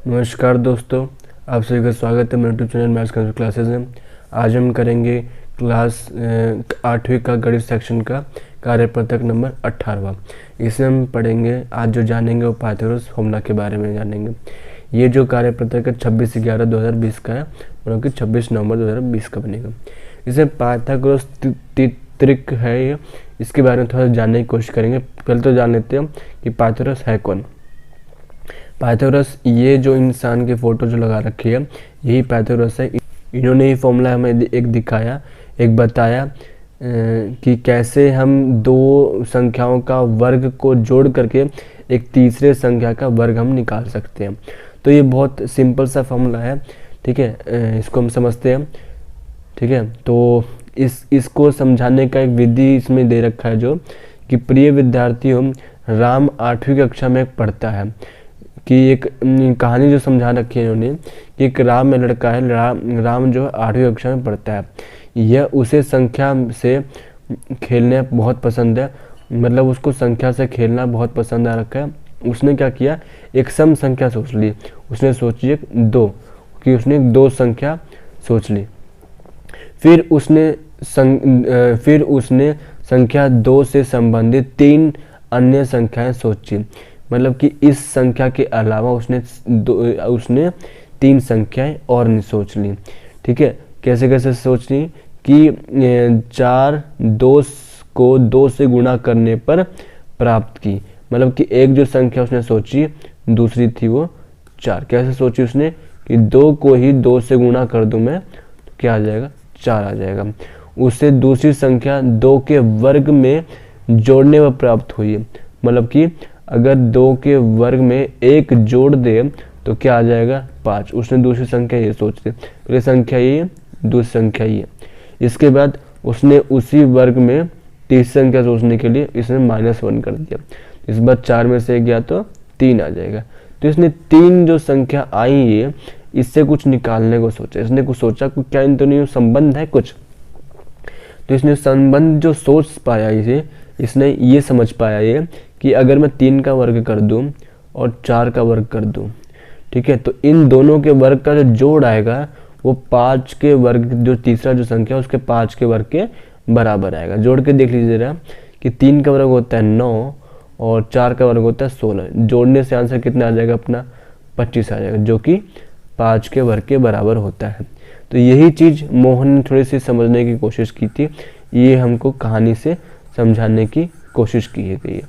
नमस्कार दोस्तों, आप सभी का स्वागत है मेरे YouTube channel maths computer classes में। आज हम करेंगे क्लास 8वीं का गणित सेक्शन का कार्यपत्रक नंबर 18वां। इसमें हम पढ़ेंगे, आज जो जानेंगे वो पाइथागोरस फॉर्मूला के बारे में जानेंगे। ये जो कार्यपत्रक है 26/11/2020 का है, मतलब कि 26 नवंबर 2020 का बनेगा। इसमें पाइथागोरस त्रिक है ये, इसके बारे में थोड़ा जानने की कोशिश करेंगे। पहले तो जान लेते हैं कि पाइथागोरस है कौन। पाइथागोरस, ये जो इंसान की फोटो जो लगा रखी है, यही पाइथागोरस है। इन्होंने ही फॉर्मूला हमें एक दिखाया, एक बताया कि कैसे हम दो संख्याओं का वर्ग को जोड़ करके एक तीसरे संख्या का वर्ग हम निकाल सकते हैं। तो ये बहुत सिंपल सा फॉर्मूला है, ठीक है। इसको हम समझते हैं, ठीक है। तो इसको समझाने का एक विधि इसमें दे रखा है, जो कि प्रिय विद्यार्थियों, राम 8वीं कक्षा में पढ़ता है कि एक कहानी जो समझा रखी है इन्होंने कि एक राम में लड़का है, राम जो 8वीं कक्षा में पढ़ता है। यह उसे संख्या से खेलने बहुत पसंद है, मतलब उसको संख्या से खेलना बहुत पसंद आ रखा है। उसने क्या किया, एक सम संख्या सोच ली। उसने सोची एक 2, कि उसने एक 2 संख्या सोच ली। फिर उसने संख्या 2 से संबंधित 3 अन्य संख्याएं सोची, मतलब कि इस संख्या के अलावा उसने 3 संख्याएं और नहीं सोच ली, ठीक है। कैसे कैसे सोच ली कि 4 2 को 2 से गुणा करने पर प्राप्त की, मतलब कि एक जो संख्या उसने सोची, दूसरी थी वो 4। कैसे सोची उसने कि 2 को ही 2 से गुणा कर दूं मैं, तो क्या आ जाएगा, 4 आ जाएगा। उससे दूसरी संख्या 2 के वर्ग में जोड़ने पर प्राप्त हुई, मतलब कि अगर 2 के वर्ग में 1 जोड़ दे तो क्या आ जाएगा, 5। उसने दूसरी संख्या ये सोच ली, पहली संख्या ये, दूसरी संख्या ये। इसके बाद उसने उसी वर्ग में तीसरी संख्या सोचने के लिए इसने -1 कर दिया। इस बार 4 में से 1 गया तो 3 आ जाएगा। तो इसने 3 जो संख्या आई ये, इससे कुछ निकालने को सोचा। इसने कुछ सोचा कि क्या इन दोनों संबंध है कुछ, तो इसने संबंध जो सोच पाया, इसने ये समझ पाया ये कि अगर मैं 3 का वर्ग कर दूं और 4 का वर्ग कर दूं, ठीक है, तो इन दोनों के वर्ग का जो जोड़ आएगा वो 5 के वर्ग, जो तीसरा जो संख्या उसके 5 के वर्ग के बराबर आएगा। जोड़ के देख लीजिए जरा कि 3 का वर्ग होता है 9 और 4 का वर्ग होता है 16। जोड़ने से आंसर कितना आ जाएगा अपना, 25 आ जाएगा, जो कि 5 के वर्ग के बराबर होता है। तो यही चीज़ मोहन ने थोड़ी सी समझने की कोशिश की थी, ये हमको कहानी से समझाने की कोशिश की गई है,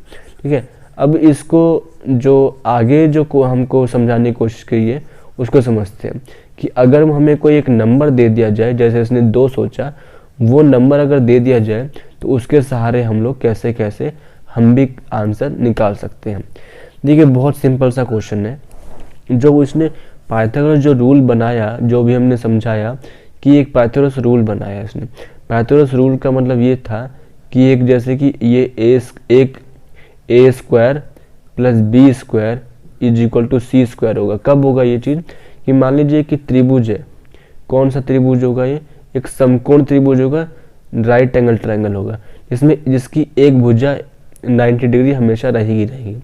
ठीक है। अब इसको जो आगे जो को हमको समझाने की कोशिश की है उसको समझते हैं कि अगर हमें कोई एक नंबर दे दिया जाए, जैसे इसने 2 सोचा, वो नंबर अगर दे दिया जाए तो उसके सहारे हम लोग कैसे कैसे हम भी आंसर निकाल सकते हैं। देखिए, बहुत सिंपल सा क्वेश्चन है। जो उसने पाइथागोरस जो रूल बनाया, जो भी हमने समझाया कि एक पाइथागोरस रूल बनाया इसने। पाइथागोरस रूल का मतलब ये था कि एक, जैसे कि ये a square plus b square is equal to c square होगा। कब होगा ये चीज़, कि मान लीजिए कि त्रिभुज है। कौन सा त्रिभुज होगा ये, एक समकोण त्रिभुज होगा, राइट एंगल ट्रायंगल होगा, जिसकी एक भुजा 90 डिग्री हमेशा रहेगी,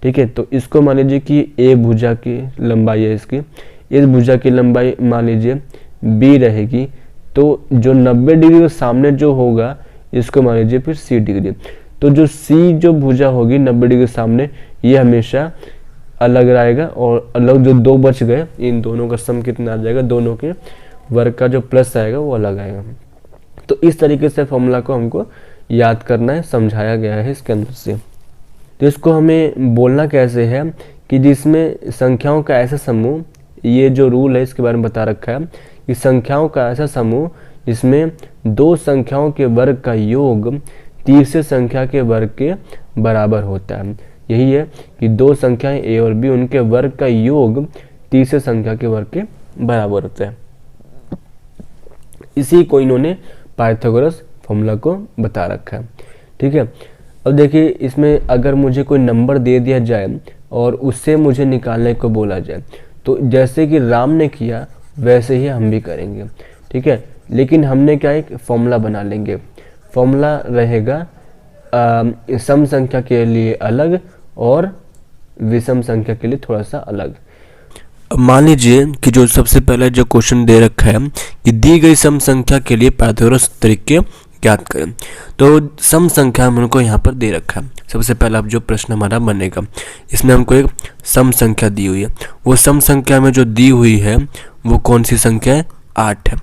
ठीक है। तो इसको मान लीजिए कि a भुजा की लंबाई है इसकी, इस भुजा की लंबाई मान लीजिए b रहेगी, तो जो 90 डिग्री के सामने जो होगा इसको मान लीजिए फिर c डिग्री। तो जो c जो भुजा होगी 90 डिग्री के सामने, ये हमेशा अलग रहेगा, और अलग जो 2 बच गए, इन दोनों का सम कितना आ जाएगा, दोनों के वर्ग का जो प्लस आएगा वो अलग आएगा। तो इस तरीके से फॉर्मूला को हमको याद करना है, समझाया गया है इसके अंदर से। तो इसको हमें बोलना कैसे है कि जिसमें संख्याओं का ऐसा समूह, ये जो रूल है इसके बारे में बता रखा है कि संख्याओं का ऐसा समूह जिसमें 2 संख्याओं के वर्ग का योग तीसरे संख्या के वर्ग के बराबर होता है। यही है कि 2 संख्याएं a और b, उनके वर्ग का योग तीसरे संख्या के वर्ग के बराबर होता है। इसी को इन्होंने पाइथागोरस फॉर्मूला को बता रखा है, ठीक है। अब देखिए, इसमें अगर मुझे कोई नंबर दे दिया जाए और उससे मुझे निकालने को बोला जाए, तो जैसे कि राम ने किया वैसे ही हम भी करेंगे, ठीक है। लेकिन हमने क्या, एक फॉर्मूला बना लेंगे। फॉर्मूला रहेगा सम संख्या के लिए अलग और विषम संख्या के लिए थोड़ा सा अलग। अब मान लीजिए कि जो सबसे पहले जो क्वेश्चन दे रखा है कि दी गई सम संख्या के लिए पाइथागोरस तरीके ज्ञात करें। तो सम संख्या हमको यहाँ पर दे रखा है। सबसे पहला अब जो प्रश्न हमारा बनेगा, इसमें हमको एक सम संख्या दी हुई है। वो सम संख्या में जो दी हुई है वो कौन सी संख्या है? 8 है।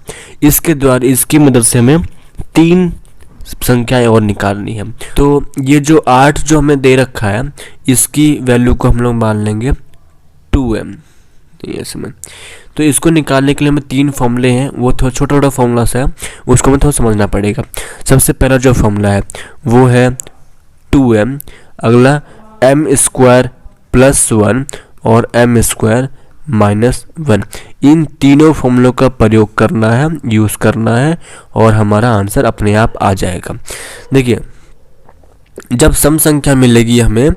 इसके द्वारा इसकी मदद से हमें 3 संख्याएं और निकालनी है। तो ये जो 8 जो हमें दे रखा है इसकी वैल्यू को हम लोग मान लेंगे 2m इसमें। तो इसको निकालने के लिए हमें 3 फॉर्मूले हैं, वो थोड़ा छोटा छोटा फॉर्मूला सा है, उसको हमें थोड़ा समझना पड़ेगा। सबसे पहला जो फॉर्मूला है वो है 2m, अगला m² + 1 और m² - 1। इन तीनों फॉर्मूलों का प्रयोग करना है, यूज़ करना है और हमारा आंसर अपने आप आ जाएगा। देखिए जब सम संख्या मिलेगी हमें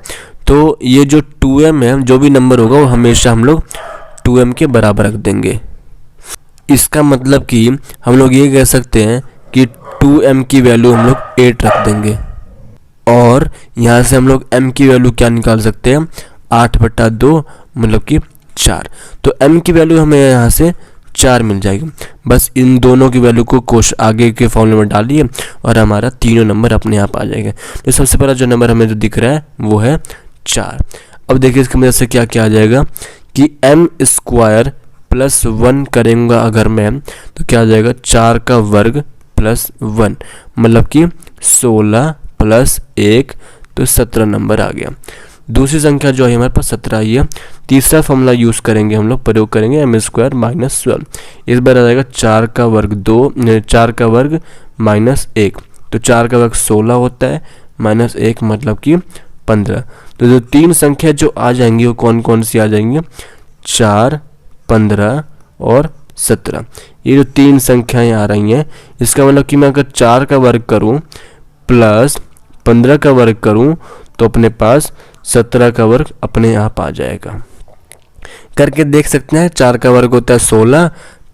तो ये जो 2m है, जो भी नंबर होगा वो हमेशा हम लोग 2m के बराबर रख देंगे। इसका मतलब कि हम लोग ये कह सकते हैं कि 2m की वैल्यू हम लोग 8 रख देंगे और यहाँ से हम लोग m की वैल्यू क्या निकाल सकते हैं? 8/2 मतलब कि 4। तो m की वैल्यू हमें यहाँ से 4 मिल जाएगी। बस इन दोनों की वैल्यू को आगे के फॉर्मूले में डालिए और हमारा तीनों नंबर अपने आप आ जाएगा। तो सबसे पहला जो नंबर हमें जो दिख रहा है वो है 4। अब देखिए इसकी मदद से क्या क्या आ जाएगा कि m² + 1 करेंगे अगर मैं, तो क्या आ जाएगा? 4 का वर्ग + 1 मतलब कि 16 + 1 तो 17 नंबर आ गया। दूसरी संख्या जो है हमारे पास 17 आई है। तीसरा फॉर्मूला यूज़ करेंगे, हम लोग प्रयोग करेंगे m² - 12। इस बार आ जाएगा 4 का वर्ग -1, तो 4 का वर्ग 16 होता है, -1 मतलब कि 15। तो जो 3 संख्या जो आ जाएंगी वो कौन कौन सी आ जाएंगी? 4, 15 और 17। ये जो 3 संख्याएं आ रही हैं, इसका मतलब कि मैं अगर 4 का वर्ग करूं प्लस 15 का वर्ग करूं तो अपने पास 17 का वर्ग अपने आप आ जाएगा। करके देख सकते हैं। 4 का वर्ग होता है 16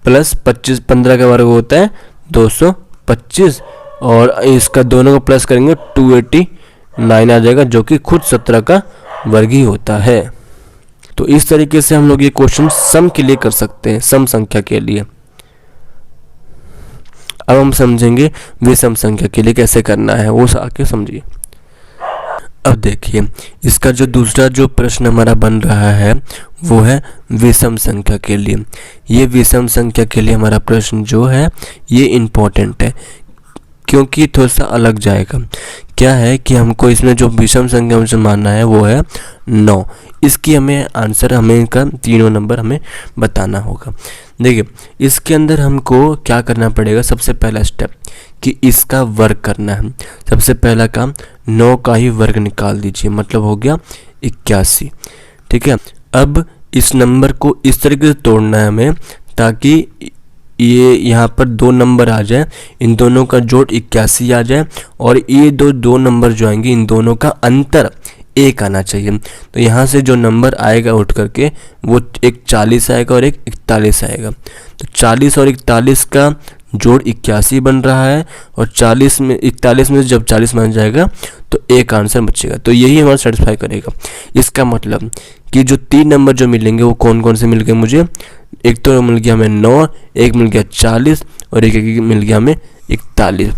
+ 25, 15 का वर्ग होता है 225 और इसका दोनों को प्लस करेंगे 289 आ जाएगा, जो कि खुद 17 का वर्ग ही होता है। तो इस तरीके से हम लोग ये क्वेश्चन सम के लिए कर सकते हैं, सम संख्या के लिए। अब हम समझेंगे विषम संख्या के लिए कैसे करना है, वो आके समझिए। अब देखिए इसका जो दूसरा जो प्रश्न हमारा बन रहा है वो है विषम संख्या के लिए। ये विषम संख्या के लिए हमारा प्रश्न जो है ये इम्पोर्टेंट है क्योंकि थोड़ा सा अलग जाएगा। क्या है कि हमको इसमें जो विषम संख्या मुझे मानना है वो है 9। इसकी हमें आंसर, हमें का तीनों नंबर हमें बताना होगा। देखिए इसके अंदर हमको क्या करना पड़ेगा, सबसे पहला स्टेप कि इसका वर्ग करना है। सबसे पहला काम 9 का ही वर्ग निकाल दीजिए, मतलब हो गया 81। ठीक है, अब इस नंबर को इस तरीके से तोड़ना है हमें ताकि ये यहाँ पर 2 नंबर आ जाए, इन दोनों का जोड़ 81 आ जाए और ये दो नंबर जो आएंगे इन दोनों का अंतर 1 आना चाहिए। तो यहाँ से जो नंबर आएगा उठ करके वो एक 40 आएगा और एक 41 आएगा। तो 40 और 41 का जोड़ 81 बन रहा है और 41 में जब 40 बन जाएगा तो एक आंसर बचेगा। तो यही हमारा सेटिस्फाई करेगा। इसका मतलब कि जो 3 नंबर जो मिलेंगे वो कौन कौन से मिल गए मुझे? एक तो मिल गया हमें 9, एक मिल गया 40 और एक मिल गया हमें 41।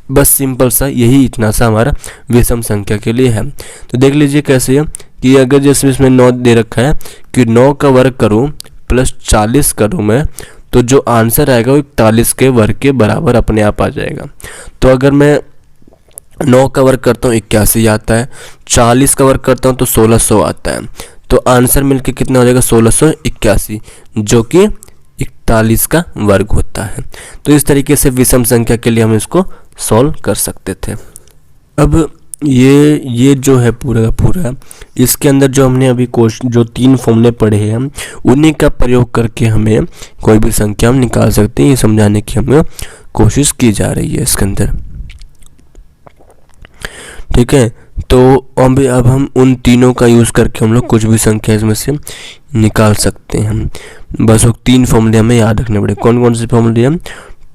बस सिंपल सा यही इतना सा हमारा विषम संख्या के लिए है। तो देख लीजिए कैसे है कि अगर जैसे इसमें 9 दे रखा है कि 9 का वर्ग करूं प्लस 40 करूं मैं, तो जो आंसर आएगा वो 41 के वर्ग के बराबर अपने आप आ जाएगा। तो अगर मैं 9 का वर्ग करता हूँ 81 आता है, 40 का वर्ग करता हूँ तो 1600 आता है। तो आंसर मिलके कितना हो जाएगा? 1681, जो कि 41 का वर्ग होता है। तो इस तरीके से विषम संख्या के लिए हम इसको सॉल्व कर सकते थे। अब ये जो है पूरा का पूरा, इसके अंदर जो हमने अभी जो 3 फॉर्मूले पढ़े हैं उन्हीं का प्रयोग करके हमें कोई भी संख्या हम निकाल सकते हैं। ये समझाने की हमें कोशिश की जा रही है इसके अंदर। ठीक है, तो अब हम उन तीनों का यूज़ करके हम लोग कुछ भी संख्या इसमें से निकाल सकते हैं। बस वो 3 फॉर्मूले हमें याद रखने पड़े। कौन कौन से फॉर्मूले हैं?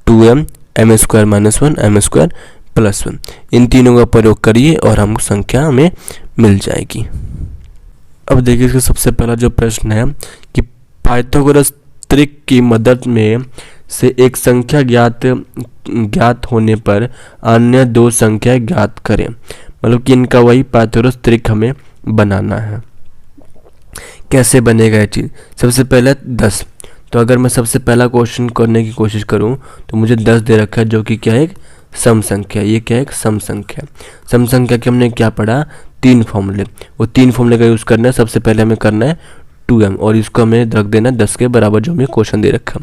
2m, m² - 1, m² + 1। इन तीनों का प्रयोग करिए और हमको संख्या हमें मिल जाएगी। अब देखिए इसका सबसे पहला जो प्रश्न है कि पाइथागोरस त्रिक की मदद में से एक संख्या ज्ञात होने पर अन्य दो संख्या ज्ञात करें। मतलब कि इनका वही पाइथागोरस त्रिक हमें बनाना है। कैसे बनेगा ये चीज़? सबसे पहले 10। तो अगर मैं सबसे पहला क्वेश्चन करने की कोशिश करूं तो मुझे 10 दे रखा है, जो कि क्या है, एक सम संख्या। ये क्या है, एक सम संख्या। सम संख्या के हमने क्या पढ़ा, 3 फॉर्मूले। वो 3 फॉर्मूले का यूज़ करना है। सबसे पहले हमें करना है 2m और इसको हमें रख देना 10 के बराबर, जो हमें क्वेश्चन दे रखा।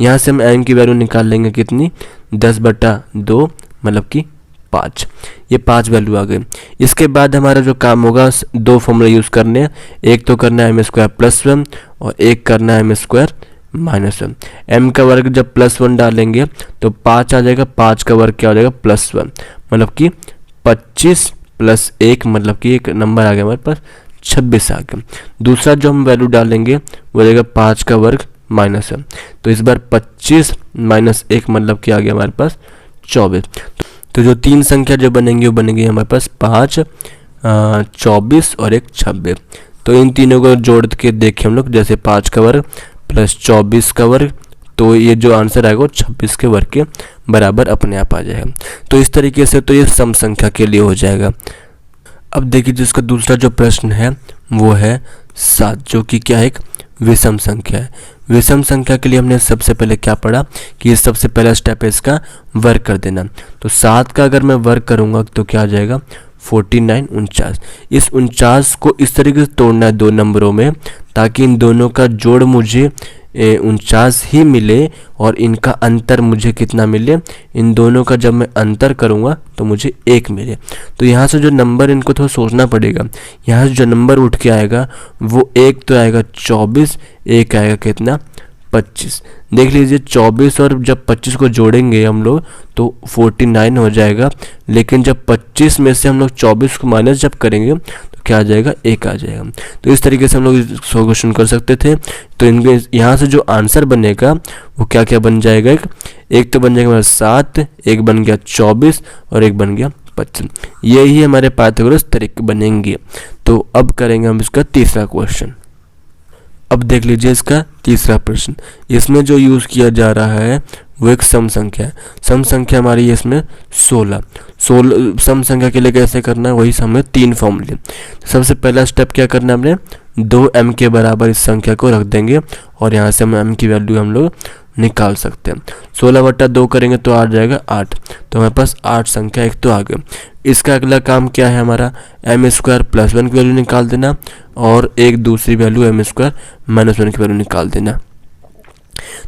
यहाँ से हम m की वैल्यू निकाल लेंगे कितनी, 10/2 मतलब कि 5। ये 5 वैल्यू आ गई। इसके बाद हमारा जो काम होगा, 2 फॉर्मूला यूज़ करने हैं। एक तो करना है m² + 1 और एक करना है m² -1। m का वर्ग जब +1 डालेंगे तो 5 आ जाएगा। 5 का वर्ग क्या हो जाएगा, +1 मतलब कि 25 + 1 मतलब कि एक नंबर आ गया हमारे पास, 26 आ गया। दूसरा जो हम वैल्यू डालेंगे वो रहेगा 5 का वर्ग -1। तो इस बार 25 - 1 मतलब क्या आ गया हमारे पास, 24। तो जो 3 संख्या जो बनेंगी वो बनेंगी हमारे पास 5, 24 और एक 26। तो इन तीनों को जोड़ के देखें हम लोग, जैसे 5 का वर्ग + 24 का वर्ग, तो ये जो आंसर आएगा वो 26 के वर्ग के बराबर अपने आप आ जाएगा। तो इस तरीके से तो ये सम संख्या के लिए हो जाएगा। अब देखिए जिसका दूसरा जो प्रश्न है वो है 7, जो कि क्या है, एक विषम संख्या है। विषम संख्या के लिए हमने सबसे पहले क्या पढ़ा कि ये सबसे पहला स्टेप है इसका वर्ग कर देना। तो 7 का अगर मैं वर्ग करूँगा तो क्या आ जाएगा, 49 49। इस 49 को इस तरीके से तोड़ना है 2 नंबरों में, ताकि इन दोनों का जोड़ मुझे 49 ही मिले और इनका अंतर मुझे कितना मिले, इन दोनों का जब मैं अंतर करूँगा तो मुझे 1 मिले। तो यहाँ से जो नंबर, इनको थोड़ा सोचना पड़ेगा। यहाँ से जो नंबर उठ के आएगा वो एक तो आएगा 24, एक आएगा कितना, 25। देख लीजिए 24 और जब 25 को जोड़ेंगे हम लोग तो 49 हो जाएगा। लेकिन जब 25 में से हम लोग 24 को माइनस जब करेंगे तो क्या आ जाएगा, 1 आ जाएगा। तो इस तरीके से हम लोग सॉल्यूशन कर सकते थे। तो इनके यहाँ से जो आंसर बनेगा वो क्या क्या बन जाएगा, एक तो बन जाएगा हमारा 7, एक बन गया 24 और एक बन गया 25। यही हमारे पाइथागोरस त्रिक बनेंगे। तो अब करेंगे हम इसका तीसरा क्वेश्चन। अब देख लीजिए इसका तीसरा प्रश्न। इसमें जो यूज़ किया जा रहा है वो एक सम संख्या है। सम संख्या हमारी इसमें 16 सम संख्या के लिए कैसे करना है, वही हमें 3 फॉर्मूले। सबसे पहला स्टेप क्या करना है, हमने 2m के बराबर इस संख्या को रख देंगे और यहाँ से हम m की वैल्यू हम लोग निकाल सकते हैं। 16/2 करेंगे तो आ जाएगा 8। तो हमारे पास 8 संख्या एक तो आ गए। इसका अगला काम क्या है हमारा, m² + 1 की वैल्यू निकाल देना और एक दूसरी वैल्यू m² - 1 की वैल्यू निकाल देना।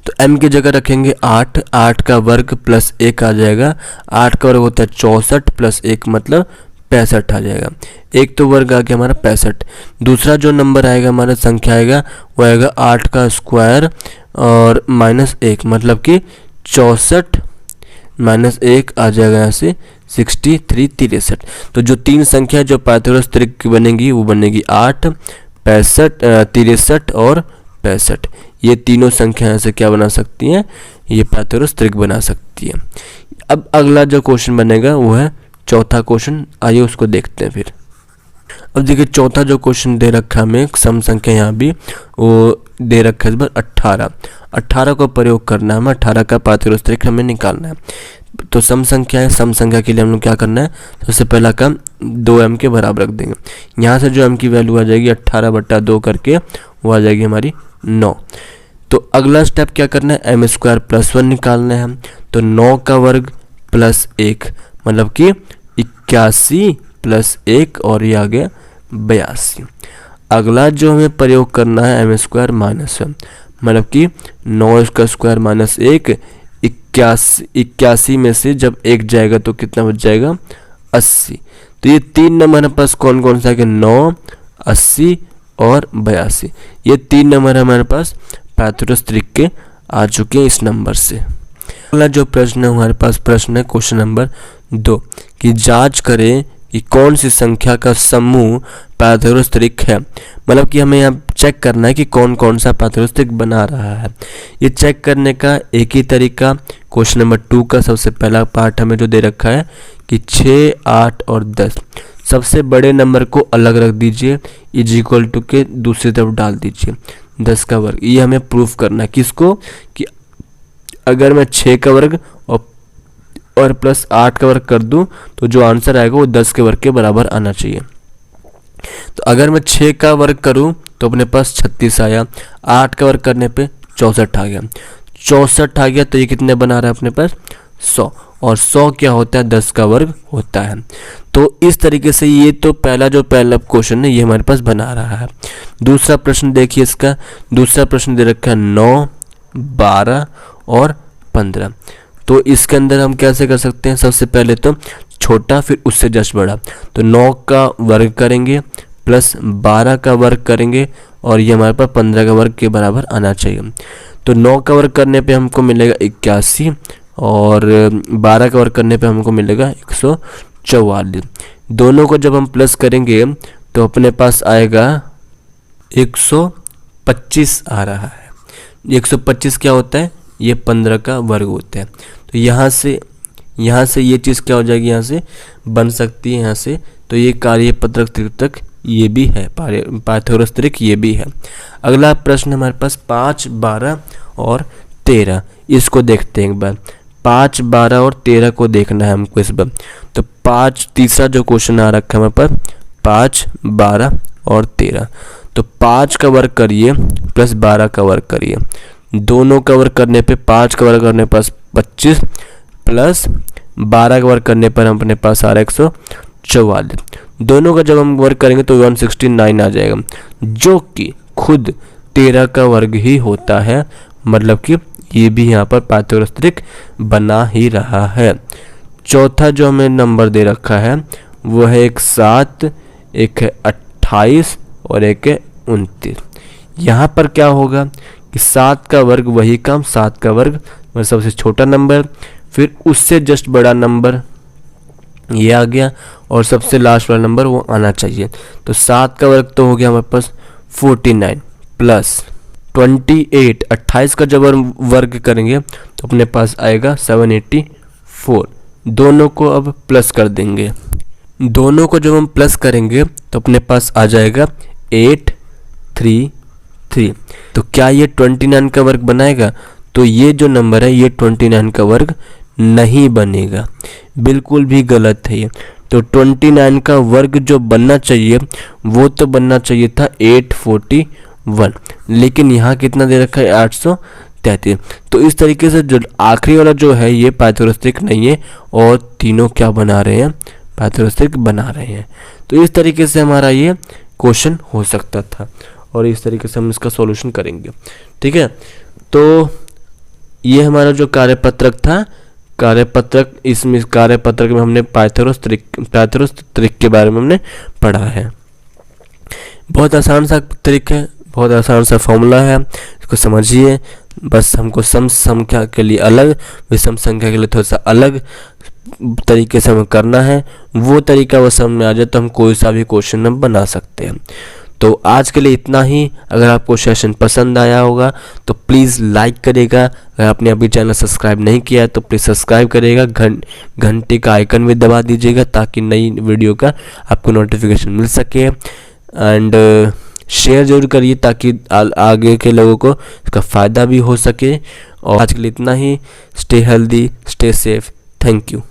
तो m की जगह रखेंगे 8, 8 का वर्ग + 1 आ जाएगा। 8 का वर्ग होता है 64 + 1 मतलब 65 आ जाएगा। एक तो वर्ग आ गया हमारा 65। दूसरा जो नंबर आएगा हमारा संख्या आएगा वो आएगा 8 का स्क्वायर और -1 मतलब कि 64 - 1 आ जाएगा यहाँ से 63 63। तो जो 3 संख्या जो पाइथागोरस त्रिक की बनेगी वो बनेगी 8, 65, 63 और 65। ये तीनों संख्या यहाँ से क्या बना सकती हैं, ये पाइथागोरस त्रिक बना सकती है। अब अगला जो क्वेश्चन बनेगा वो है चौथा क्वेश्चन। आइए उसको देखते हैं फिर। अब देखिए चौथा जो क्वेश्चन दे रखा है हमें, सम संख्या यहाँ भी वो दे रखा है इस बार 18। 18 को प्रयोग करना है हमें, 18 का पाइथागोरस त्रिक हमें निकालना है। तो सम संख्या है, सम संख्या के लिए हम लोग क्या करना है, सबसे पहला काम 2m के बराबर रख देंगे। यहाँ से जो m की वैल्यू आ जाएगी 18/2 करके वो आ जाएगी हमारी 9। तो अगला स्टेप क्या करना है, m² + 1 निकालना है। तो 9 का वर्ग + 1 मतलब कि 81 + 1 और ये आ गया 82। अगला जो हमें प्रयोग करना है m² - 1 मतलब कि 9 का स्क्वायर -1, 81 में से जब 1 जाएगा तो कितना बच जाएगा, 80। तो ये 3 नंबर हमारे पास कौन कौन सा है, 9, 80 और 82। ये 3 नंबर हमारे पास पाइथागोरस त्रिक के आ चुके हैं इस नंबर से। अगला जो प्रश्न है हमारे पास प्रश्न है क्वेश्चन नंबर 2 कि जांच करें कि कौन सी संख्या का समूह पाइथागोरस त्रिक है। मतलब कि हमें यहाँ चेक करना है कि कौन कौन सा पाइथागोरस त्रिक बना रहा है। ये चेक करने का एक ही तरीका, क्वेश्चन नंबर 2 का सबसे पहला पार्ट हमें जो दे रखा है कि 6, 8 और 10 सबसे बड़े नंबर को अलग रख दीजिए, = के दूसरी तरफ डाल दीजिए। 10 का वर्ग। ये हमें प्रूफ करना है किसको, कि अगर मैं 6 का वर्ग और प्लस 8 का वर्ग कर दूं तो जो आंसर आएगा वो 10 के वर्ग के बराबर आना चाहिए। तो अगर मैं 6 का वर्ग करूं तो अपने पास 36 आया, 8 का वर्ग करने पे 64 आ गया, 64 आ गया तो ये कितने बना रहा है अपने पास 100, और 100 क्या होता है 10 का वर्ग होता है। तो इस तरीके से ये तो पहला क्वेश्चन है ये हमारे पास बना रहा है। दूसरा प्रश्न देखिए, इसका दूसरा प्रश्न दे रखा है 9, 12 और 15। तो इसके अंदर हम कैसे कर सकते हैं, सबसे पहले तो छोटा फिर उससे जस्ट बड़ा, तो 9 का वर्ग करेंगे प्लस 12 का वर्ग करेंगे और ये हमारे पास 15 का वर्ग के बराबर आना चाहिए। तो 9 का वर्ग करने पे हमको मिलेगा 81 और 12 का वर्ग करने पे हमको मिलेगा 144। दोनों को जब हम प्लस करेंगे तो अपने पास आएगा 125 आ रहा है। 125 क्या होता है, ये 15 का वर्ग होता है। तो यहाँ से ये चीज़ क्या हो जाएगी, यहाँ से बन सकती है यहाँ से। तो ये कार्यपत्रक त्रिक ये भी है, पाइथागोरस त्रिक ये भी है। अगला प्रश्न हमारे पास 5, 12 और 13, इसको देखते हैं एक बार। 5, 12 और 13 को देखना है हमको इस बार। तो 5 तीसरा जो क्वेश्चन आ रखा है हमारे पास 5, 12 और 13। तो 5 का वर्ग करिए प्लस 12 का वर्ग करिए, दोनों का वर्ग करने पे 5 का वर्ग करने पर 25 प्लस 12 का वर्ग करने पर हम अपने पास आ रहा है 144। दोनों का जब हम वर्ग करेंगे तो 169 आ जाएगा, जो कि खुद 13 का वर्ग ही होता है। मतलब कि ये भी यहाँ पर पाइथागोरस त्रिक बना ही रहा है। चौथा जो हमें नंबर दे रखा है वो है एक 7, एक है 28 और एक है 29। यहाँ पर क्या होगा कि 7 का वर्ग वही काम, 7 का वर्ग मतलब सबसे छोटा नंबर, फिर उससे जस्ट बड़ा नंबर ये आ गया और सबसे लास्ट वाला नंबर वो आना चाहिए। तो 7 का वर्ग तो हो गया हमारे पास 49 प्लस 28, 28 का जब वर्ग करेंगे तो अपने पास आएगा 784। दोनों को अब प्लस कर देंगे, दोनों को जब हम प्लस करेंगे तो अपने पास आ जाएगा 833। तो क्या ये 29 का वर्ग बनाएगा, तो ये जो नंबर है ये 29 का वर्ग नहीं बनेगा, बिल्कुल भी गलत है ये। तो 29 का वर्ग जो बनना चाहिए वो तो बनना चाहिए था 841, लेकिन यहाँ कितना दे रखा है 833। तो इस तरीके से जो आखिरी वाला जो है ये पाइथागोरस त्रिक नहीं है और तीनों क्या बना रहे हैं, पाइथागोरस त्रिक बना रहे हैं। तो इस तरीके से हमारा ये क्वेश्चन हो सकता था और इस तरीके से हम इसका सॉल्यूशन करेंगे। ठीक है, तो ये हमारा जो कार्यपत्रक था, कार्यपत्रक इसमें कार्यपत्रक में हमने पाइथागोरस त्रिक के बारे में हमने पढ़ा है। बहुत आसान सा त्रिक है, बहुत आसान सा फॉर्मूला है, इसको समझिए। बस हमको सम संख्या के लिए अलग, विषम संख्या के लिए थोड़ा सा अलग तरीके से हमें करना है। वो तरीका वो समझ में आ जाए तो हम कोई सा भी क्वेश्चन हम बना सकते हैं। तो आज के लिए इतना ही। अगर आपको सेशन पसंद आया होगा तो प्लीज़ लाइक करेगा। अगर आपने अभी चैनल सब्सक्राइब नहीं किया है तो प्लीज़ सब्सक्राइब करेगा, घंटे का आइकन भी दबा दीजिएगा ताकि नई वीडियो का आपको नोटिफिकेशन मिल सके। एंड शेयर जरूर करिए ताकि आगे के लोगों को इसका फ़ायदा भी हो सके। और आज के लिए इतना ही। Stay healthy, stay safe. Thank you.